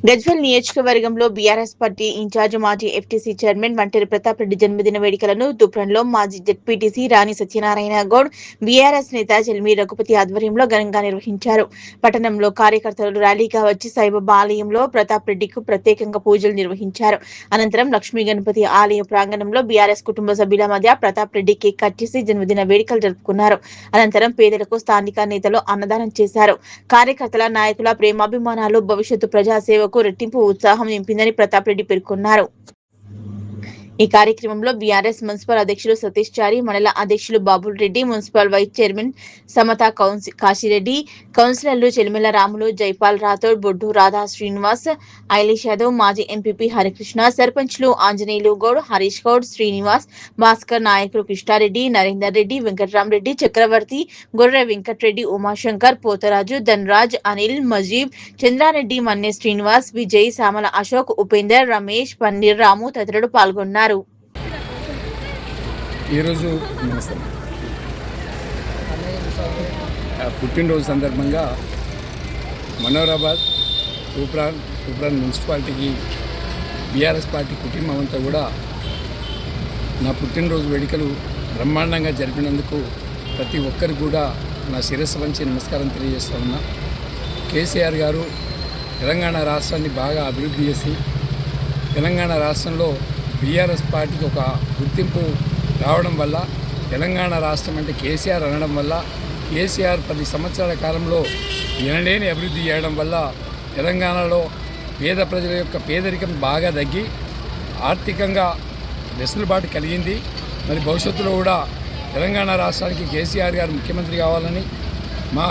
గజ్వేల్ నియోజకవర్గంలో BRS party incharge మాజీ FTC chairman Vanteru Pratap Reddy జన్మదిన వేడుకలను తుప్రంలో మాజీ జెడ్పీటీసీ రాణి సత్యనారాయణ గౌడ్ బీఆర్ఎస్ నేత చెల్మి రఘుపతి ఆధ్వర్యంలో ఘనంగా నిర్వహించారు. పట్టణంలో కార్యకర్తలు ర్యాలీగా వచ్చి సాయిబాబా ఆలయంలో ప్రతాప్ రెడ్డికి ప్రత్యేకంగా పూజలు నిర్వహించారు. అనంతరం లక్ష్మీ గణపతి ఆలయ ప్రాంగణంలో బీఆర్ఎస్ కుటుంబ సభ్యుల మధ్య ప్రతాప్ రెడ్డి కేక్ కట్ చేసి జన్మదిన వేడుకలు జరుపుకున్నారు. అనంతరం పేదలకు స్థానిక నేతలు అన్నదానం చేశారు. కార్యకర్తల నాయకుల ప్రేమాభిమానాలు భవిష్యత్తు ప్రజాసేవ రెట్టింపు ఉత్సాహం నింపిందని ప్రతాప్ రెడ్డి పేర్కొన్నారు. ఈ కార్యక్రమంలో బీఆర్ఎస్ మున్సిపల్ అధ్యక్షులు సతీష్ చారి, మండల అధ్యక్షులు Babul Reddy, municipal vice chairman Samata Kashireddy, కౌన్సిలర్లు చెలిమెల రాములు, జైపాల్ రాథోడ్, బొడ్డు రాధా శ్రీనివాస్, ఐలేష్ యాదవ్, మాజీ ఎంపీపీ హరికృష్ణ, సర్పంచ్లు ఆంజనేయులు గౌడ్, హరీష్ గౌడ్, శ్రీనివాస్, భాస్కర్, నాయకులు కృష్ణారెడ్డి, నరేందర్ రెడ్డి, వెంకట్రామరెడ్డి, చక్రవర్తి, గొర్రె వెంకట్రెడ్డి, ఉమాశంకర్, పోతరాజు, ధనరాజ్, అనిల్, మజీబ్, చంద్రారెడ్డి, మన్నే శ్రీనివాస్, విజయ్, సామల అశోక్, ఉపేందర్, రమేష్, పన్నీర్ రాము తదితరులు పాల్గొన్నారు. ఈరోజు పుట్టినరోజు సందర్భంగా మనోరాబాద్ తూప్రాన్ మున్సిపాలిటీకి బీఆర్ఎస్ పార్టీ కుటుంబం అంతా కూడా నా పుట్టినరోజు వేడుకలు బ్రహ్మాండంగా జరిపినందుకు ప్రతి ఒక్కరికి కూడా నా శిరస్సు వంచి నమస్కారం తెలియజేస్తా ఉన్నా. కేసీఆర్ గారు తెలంగాణ రాష్ట్రాన్ని బాగా అభివృద్ధి చేసి తెలంగాణ రాష్ట్రంలో బీఆర్ఎస్ పార్టీకి ఒక గుర్తింపు రావడం వల్ల, తెలంగాణ రాష్ట్రం అంటే కేసీఆర్ అనడం వల్ల, కేసీఆర్ 10 సంవత్సరాల కాలంలో ఎనలేని అభివృద్ధి చేయడం వల్ల తెలంగాణలో పేద ప్రజల యొక్క పేదరికం బాగా తగ్గి ఆర్థికంగా వెసులుబాటు కలిగింది. మరి భవిష్యత్తులో కూడా తెలంగాణ రాష్ట్రానికి కేసీఆర్ గారు ముఖ్యమంత్రి కావాలని మా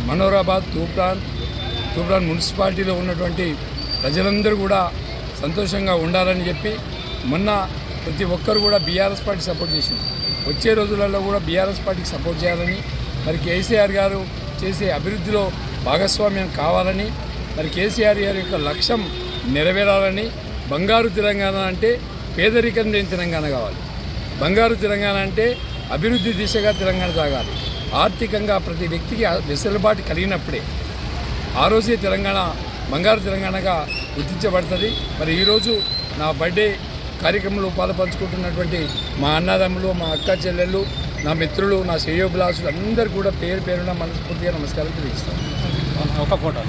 మనోరాబాద్ తూప్రాన్ మున్సిపాలిటీలో ఉన్నటువంటి ప్రజలందరూ కూడా సంతోషంగా ఉండాలని చెప్పి మొన్న ప్రతి ఒక్కరు కూడా బీఆర్ఎస్ పార్టీ సపోర్ట్ చేసింది. వచ్చే రోజులలో కూడా బీఆర్ఎస్ పార్టీకి సపోర్ట్ చేయాలని, మరి కేసీఆర్ గారు చేసే అభివృద్ధిలో భాగస్వామ్యం కావాలని, మరి కేసీఆర్ గారి యొక్క లక్ష్యం నెరవేరాలని, బంగారు తెలంగాణ అంటే పేదరికం లేని తెలంగాణ కావాలి, బంగారు తెలంగాణ అంటే అభివృద్ధి దిశగా తెలంగాణ సాగాలి. ఆర్థికంగా ప్రతి వ్యక్తికి వెసులుబాటు కలిగినప్పుడే ఆ రోజే తెలంగాణ బంగారు తెలంగాణగా గుర్తించబడుతుంది. మరి ఈరోజు నా బర్త్డే కార్యక్రమంలో పాలుపంచుకుంటున్నటువంటి మా అన్నదమ్ములు, మా అక్క చెల్లెళ్ళు, నా మిత్రులు, నా శ్రేయోభిలాషులు అందరూ కూడా పేరున మనస్ఫూర్తిగా నమస్కారం తెలియజేస్తాను. ఒక ఫోటో